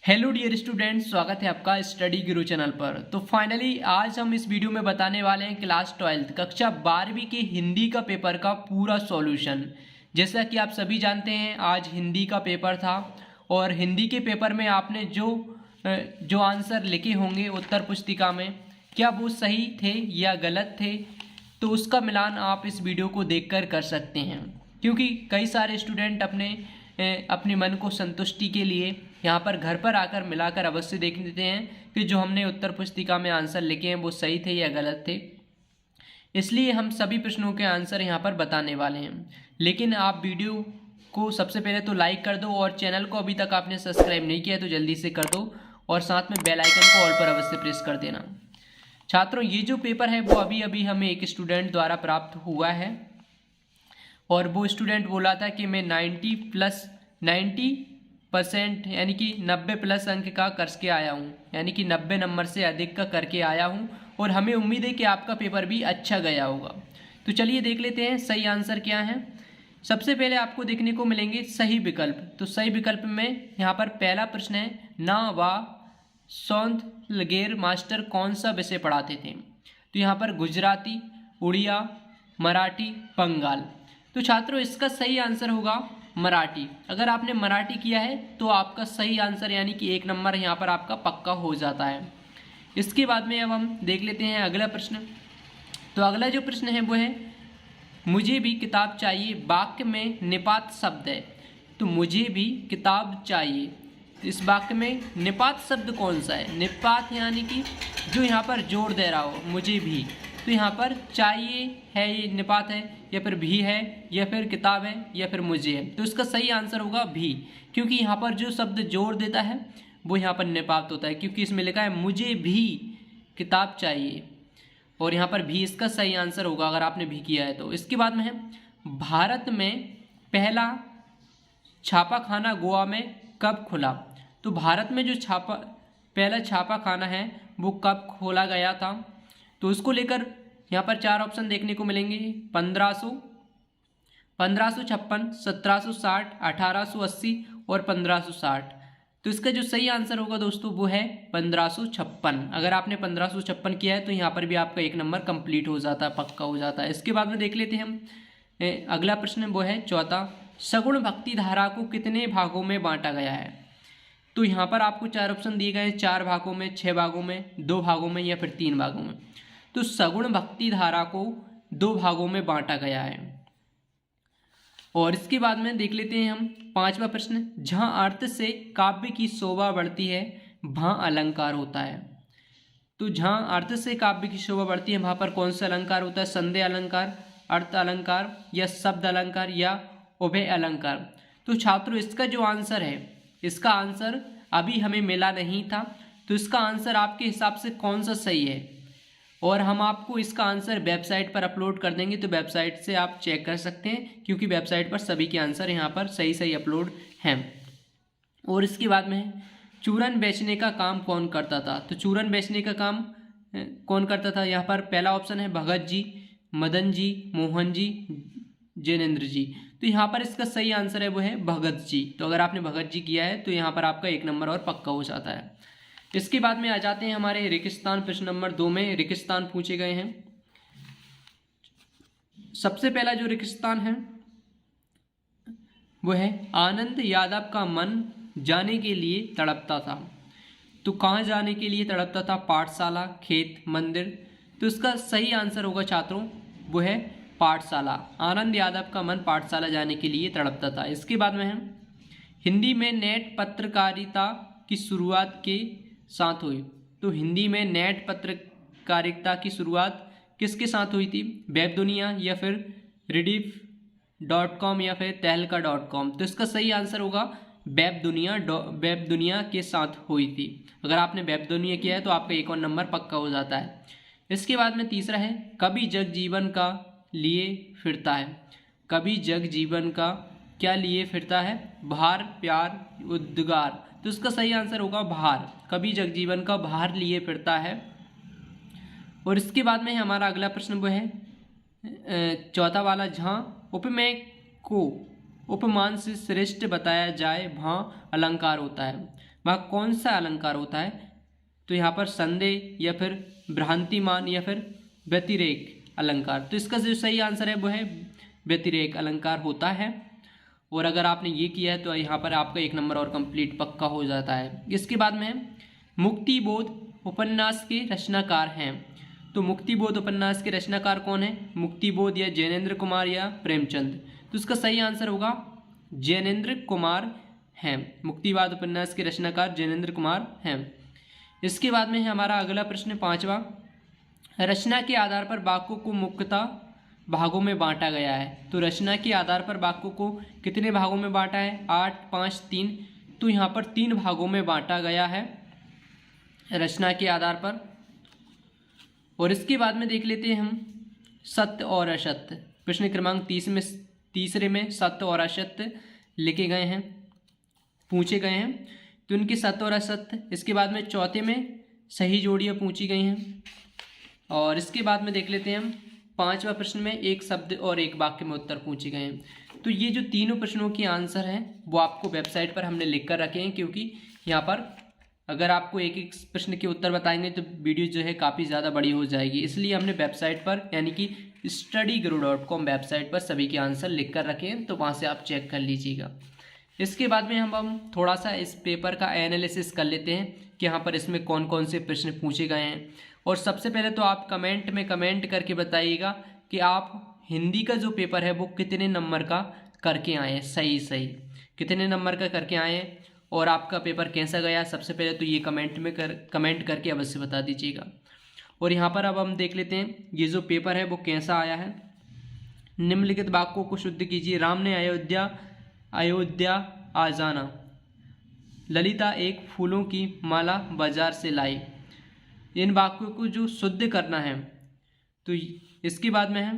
Hello dear students, स्वागत है आपका स्टडी गुरु चैनल पर। तो फाइनली आज हम इस वीडियो में बताने वाले हैं क्लास 12 कक्षा 12वीं के हिंदी का पेपर का पूरा सॉल्यूशन। जैसा कि आप सभी जानते हैं आज हिंदी का पेपर था और हिंदी के पेपर में आपने जो आंसर लिखे होंगे उत्तर पुस्तिका में, क्या वो सही थे या गलत थे, तो उसका मिलान आप इस वीडियो को देखकर कर सकते हैं। क्योंकि कई सारे स्टूडेंट अपने मन को संतुष्टि के लिए यहाँ पर घर पर आकर मिलाकर अवश्य देख लेते हैं कि जो हमने उत्तर पुस्तिका में आंसर लिखे हैं वो सही थे या गलत थे। इसलिए हम सभी प्रश्नों के आंसर यहाँ पर बताने वाले हैं। लेकिन आप वीडियो को सबसे पहले तो लाइक कर दो और चैनल को अभी तक आपने सब्सक्राइब नहीं किया तो जल्दी से कर दो और साथ में बेल आइकन को ऑल पर अवश्य प्रेस कर देना। छात्रों, ये जो पेपर है वो अभी अभी हमें एक स्टूडेंट द्वारा प्राप्त हुआ है और वो स्टूडेंट बोला था कि मैं 90% यानी कि 90+ अंक का करके आया हूँ, यानी कि 90 नंबर से अधिक का करके आया हूँ और हमें उम्मीद है कि आपका पेपर भी अच्छा गया होगा। तो चलिए देख लेते हैं सही आंसर क्या है। सबसे पहले आपको देखने को मिलेंगे सही विकल्प। तो सही विकल्प में यहाँ पर पहला प्रश्न है, ना वा सौंथ लगेर मास्टर कौन सा विषय पढ़ाते थे। तो यहाँ पर गुजराती, उड़िया, मराठी, बंगाल। तो छात्रों इसका सही आंसर होगा मराठी। अगर आपने मराठी किया है तो आपका सही आंसर यानी कि 1 नंबर यहाँ पर आपका पक्का हो जाता है। इसके बाद में अब हम देख लेते हैं अगला प्रश्न। तो अगला जो प्रश्न है वो है, मुझे भी किताब चाहिए वाक्य में निपात शब्द है। तो मुझे भी किताब चाहिए, इस वाक्य में निपात शब्द कौन सा है। निपात यानी कि जो यहाँ पर जोर दे रहा हो, मुझे भी। तो यहाँ पर चाहिए है, ये निपात है, या फिर भी है, या फिर किताब है, या फिर मुझे है। तो इसका सही आंसर होगा भी, क्योंकि यहाँ पर जो शब्द जोर देता है वो यहाँ पर निपात होता है, क्योंकि इसमें लिखा है मुझे भी किताब चाहिए और यहाँ पर भी इसका सही आंसर होगा अगर आपने भी किया है तो। इसके बाद में है, भारत में पहला छापाखाना गोवा में कब खुला। तो भारत में जो पहला छापाखाना है वो कब खोला गया था। तो उसको लेकर यहाँ पर 4 ऑप्शन देखने को मिलेंगे, 1500, 1556, 1760, 1880 और 1560। तो इसका जो सही आंसर होगा दोस्तों वो है 1556। अगर आपने 1556 किया है तो यहाँ पर भी आपका 1 नंबर कंप्लीट हो जाता है, पक्का हो जाता है। इसके बाद में देख लेते हैं हम अगला प्रश्न, वो है चौथा, सगुण भक्ति धारा को कितने भागों में बांटा गया है। तो यहाँ पर आपको 4 ऑप्शन दिए गए हैं, 4 भागों में, 6 भागों में, 2 भागों में या फिर 3 भागों में। तो सगुण भक्ति धारा को 2 भागों में बांटा गया है। और इसके बाद में देख लेते हैं हम 5वां प्रश्न, जहाँ अर्थ से काव्य की शोभा बढ़ती है वहाँ अलंकार होता है। तो जहाँ अर्थ से काव्य की शोभा बढ़ती है वहाँ पर कौन सा अलंकार होता है। संदेह अलंकार, अर्थ अलंकार या शब्द अलंकार या उभय अलंकार। तो छात्रों इसका जो आंसर है, इसका आंसर अभी हमें मिला नहीं था, तो इसका आंसर आपके हिसाब से कौन सा सही है और हम आपको इसका आंसर वेबसाइट पर अपलोड कर देंगे। तो वेबसाइट से आप चेक कर सकते हैं, क्योंकि वेबसाइट पर सभी के आंसर यहाँ पर सही सही अपलोड हैं। और इसके बाद में चूरन बेचने का काम कौन करता था। तो चूरन बेचने का काम कौन करता था। यहाँ पर पहला ऑप्शन है भगत जी, मदन जी, मोहन जी, जैनेन्द्र जी। तो यहाँ पर इसका सही आंसर है वो है भगत जी। तो अगर आपने भगत जी किया है तो यहाँ पर आपका 1 नंबर और पक्का हो जाता है। इसके बाद में आ जाते हैं हमारे रेगिस्तान। प्रश्न नंबर 2 में रेगिस्तान पूछे गए हैं। सबसे पहला जो रेगिस्तान है वो है, आनंद यादव का मन जाने के लिए तड़पता था। तो कहाँ जाने के लिए तड़पता था, पाठशाला, खेत, मंदिर। तो इसका सही आंसर होगा छात्रों वो है पाठशाला। आनंद यादव का मन पाठशाला जाने के लिए तड़पता था। इसके बाद में है, हिंदी में नेट पत्रकारिता की शुरुआत के साथ हुई। तो हिंदी में नेट पत्रकारिता की शुरुआत किसके साथ हुई थी, वेब दुनिया या फिर rediff.com या फिर तहलका.com। तो इसका सही आंसर होगा वेब दुनिया के साथ हुई थी। अगर आपने वेब दुनिया किया है तो आपका 1 और नंबर पक्का हो जाता है। इसके बाद में तीसरा है, कभी जग जीवन का लिए फिरता है। कभी जग जीवन का क्या लिए फिरता है, भार, प्यार, उद्गार। तो इसका सही आंसर होगा भार। कभी जगजीवन का भार लिए फिरता है। और इसके बाद में हमारा अगला प्रश्न वो है चौथा वाला, जहाँ उपमेय को उपमान से श्रेष्ठ बताया जाए वहाँ अलंकार होता है। वहाँ कौन सा अलंकार होता है? तो यहाँ पर संदेह या फिर भ्रांतिमान या फिर व्यतिरेक अलंकार। तो इसका जो सही आंसर है वो है व्यतिरेक अलंकार होता है। और अगर आपने ये किया है तो यहाँ पर आपका 1 नंबर और कंप्लीट पक्का हो जाता है। इसके बाद में मुक्तिबोध उपन्यास के रचनाकार हैं। तो मुक्तिबोध उपन्यास के रचनाकार कौन है? मुक्तिबोध या जैनेन्द्र कुमार या प्रेमचंद। तो इसका सही आंसर होगा जैनेन्द्र कुमार हैं। मुक्तिबोध उपन्यास के रचनाकार जैनेन्द्र कुमार हैं। इसके बाद में है हमारा अगला प्रश्न 5वां। रचना के आधार पर वाक्यों को मुख्यतः भागों में बांटा गया है। तो रचना के आधार पर वाक्यों को कितने भागों में बांटा है? 8, 5, 3। तो यहाँ पर 3 भागों में बांटा गया है रचना के आधार पर। और इसके बाद में देख लेते हैं हम सत्य और असत्य। प्रश्न क्रमांक 30 में सत्य और असत्य लिखे गए हैं, पूछे गए हैं। तो उनके सत्य और असत्य। इसके बाद में चौथे में सही जोड़ियाँ पूछी गई हैं। और इसके बाद में देख लेते हैं हम 5वां प्रश्न में एक शब्द और एक वाक्य में उत्तर पूछे गए हैं। तो ये जो तीनों प्रश्नों की आंसर हैं वो आपको वेबसाइट पर हमने लिख कर रखे हैं, क्योंकि यहाँ पर अगर आपको एक एक प्रश्न के उत्तर बताएंगे तो वीडियो जो है काफ़ी ज़्यादा बड़ी हो जाएगी। इसलिए हमने वेबसाइट पर यानी कि studyguru.com वेबसाइट पर सभी के आंसर लिख कर रखे हैं, तो वहाँ से आप चेक कर लीजिएगा। इसके बाद में हम थोड़ा सा इस पेपर का एनालिसिस कर लेते हैं कि यहाँ पर इसमें कौन कौन से प्रश्न पूछे गए हैं। और सबसे पहले तो आप कमेंट में कमेंट करके बताइएगा कि आप हिंदी का जो पेपर है वो कितने नंबर का करके आए हैं, सही कितने नंबर का करके आए हैं और आपका पेपर कैसा गया। सबसे पहले तो ये कमेंट करके अवश्य बता दीजिएगा। और यहाँ पर अब हम देख लेते हैं ये जो पेपर है वो कैसा आया है। निम्नलिखित वाक्यों को शुद्ध कीजिए। राम ने अयोध्या आ जाना। ललिता एक फूलों की माला बाजार से लाई। इन वाक्यों को जो शुद्ध करना है तो इसके बाद में है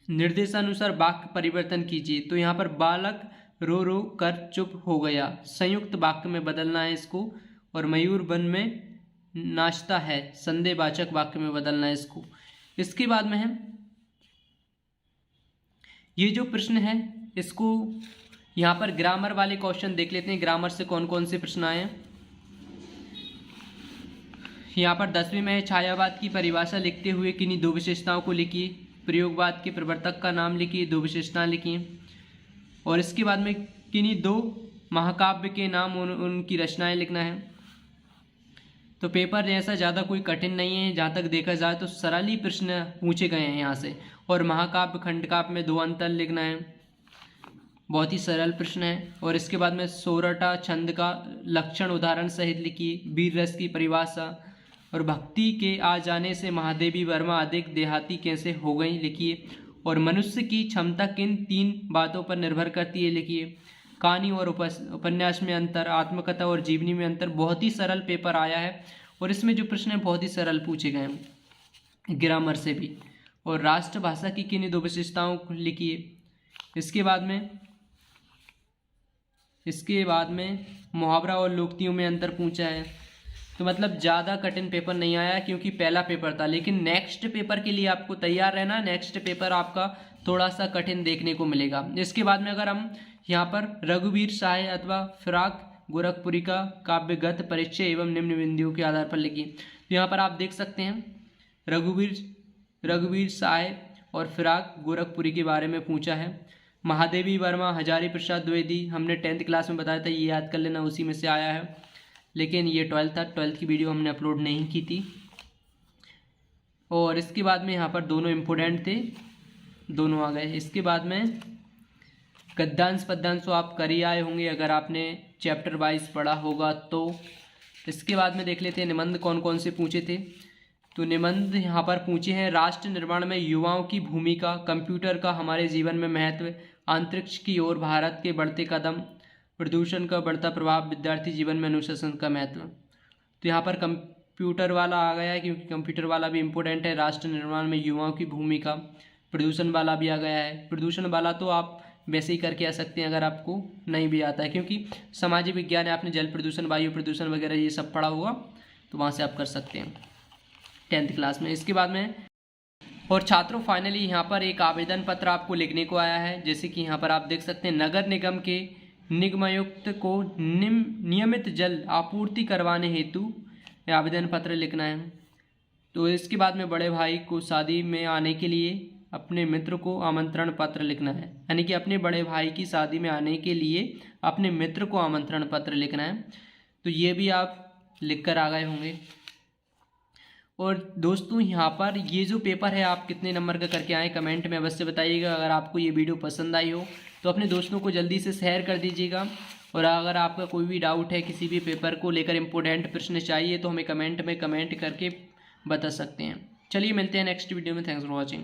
निर्देशानुसार वाक्य परिवर्तन कीजिए। तो यहाँ पर बालक रो रो कर चुप हो गया, संयुक्त वाक्य में बदलना है इसको। और मयूर वन में नाचता है, संदेहवाचक वाक्य में बदलना है इसको। इसके बाद में है ये जो प्रश्न है इसको यहाँ पर ग्रामर वाले क्वेश्चन देख लेते हैं। ग्रामर से कौन कौन से प्रश्न आए हैं। यहाँ पर 10वीं में है छायावाद की परिभाषा लिखते हुए किन्हीं 2 विशेषताओं को लिखिए। प्रयोगवाद के प्रवर्तक का नाम लिखिए, 2 विशेषताएं लिखिए। और इसके बाद में किन्हीं 2 महाकाव्य के नाम उनकी रचनाएं लिखना है। तो पेपर ऐसा ज़्यादा कोई कठिन नहीं है, जहाँ तक देखा जाए तो सरल ही प्रश्न पूछे गए हैं यहाँ से। और महाकाव्य खंडकाव्य में 2 अंतर लिखना है, बहुत ही सरल प्रश्न है। और इसके बाद में सोरठा छंद का लक्षण उदाहरण सहित लिखिए। वीर रस की परिभाषा और भक्ति के आ जाने से महादेवी वर्मा अधिक देहाती कैसे हो गई लिखिए। और मनुष्य की क्षमता किन 3 बातों पर निर्भर करती है लिखिए। कहानी और उपन्यास में अंतर, आत्मकथा और जीवनी में अंतर। बहुत ही सरल पेपर आया है और इसमें जो प्रश्न है बहुत ही सरल पूछे गए हैं ग्रामर से भी। और राष्ट्रभाषा की किन्हीं 2 विशेषताओं को लिखिए। इसके बाद में मुहावरा और लोकोक्तियों में अंतर पूछा है। तो मतलब ज़्यादा कठिन पेपर नहीं आया क्योंकि पहला पेपर था, लेकिन नेक्स्ट पेपर के लिए आपको तैयार रहना। नेक्स्ट पेपर आपका थोड़ा सा कठिन देखने को मिलेगा। इसके बाद में अगर हम यहाँ पर रघुवीर साय अथवा फिराक गोरखपुरी का काव्यगत परिचय एवं निम्न बिंदुओं के आधार पर लिखिए। तो यहाँ पर आप देख सकते हैं रघुवीर साय और फिराक गोरखपुरी के बारे में पूछा है। महादेवी वर्मा, हजारी प्रसाद द्विवेदी हमने 10th क्लास में बताया था, ये याद कर लेना, उसी में से आया है। लेकिन ये 12th था, 12th की वीडियो हमने अपलोड नहीं की थी। और इसके बाद में यहाँ पर दोनों इम्पोर्टेंट थे, दोनों आ गए। इसके बाद में गद्यांश पद्यांश आप कर ही आए होंगे अगर आपने चैप्टर वाइज पढ़ा होगा तो। इसके बाद में देख लेते हैं निबंध कौन कौन से पूछे थे। तो निबंध यहाँ पर पूछे हैं राष्ट्र निर्माण में युवाओं की भूमिका, कंप्यूटर का हमारे जीवन में महत्व, अंतरिक्ष की ओर भारत के बढ़ते कदम, प्रदूषण का बढ़ता प्रभाव, विद्यार्थी जीवन में अनुशासन का महत्व। तो यहाँ पर कंप्यूटर वाला आ गया है क्योंकि कंप्यूटर वाला भी इम्पोर्टेंट है। राष्ट्र निर्माण में युवाओं की भूमिका, प्रदूषण वाला भी आ गया है। प्रदूषण वाला तो आप वैसे ही करके आ सकते हैं अगर आपको नहीं भी आता है, क्योंकि सामाजिक विज्ञान है, आपने जल प्रदूषण, वायु प्रदूषण वगैरह ये सब पढ़ा हुआ, तो वहाँ से आप कर सकते हैं 10th क्लास में। इसके बाद में और छात्रों फाइनली यहाँ पर एक आवेदन पत्र आपको लिखने को आया है। जैसे कि यहाँ पर आप देख सकते हैं नगर निगम के निगमायुक्त को नियमित जल आपूर्ति करवाने हेतु आवेदन पत्र लिखना है। तो इसके बाद में बड़े भाई को शादी में आने के लिए अपने मित्र को आमंत्रण पत्र लिखना है, यानी कि अपने बड़े भाई की शादी में आने के लिए अपने मित्र को आमंत्रण पत्र लिखना है। तो ये भी आप लिख कर आ गए होंगे। और दोस्तों यहाँ पर ये जो पेपर है आप कितने नंबर का करके आए कमेंट में अवश्य बताइएगा। अगर आपको ये वीडियो पसंद आई हो तो अपने दोस्तों को जल्दी से शेयर कर दीजिएगा। और अगर आपका कोई भी डाउट है, किसी भी पेपर को लेकर इम्पोर्टेंट प्रश्न चाहिए तो हमें कमेंट में कमेंट करके बता सकते हैं। चलिए मिलते हैं नेक्स्ट वीडियो में। Thanks for watching.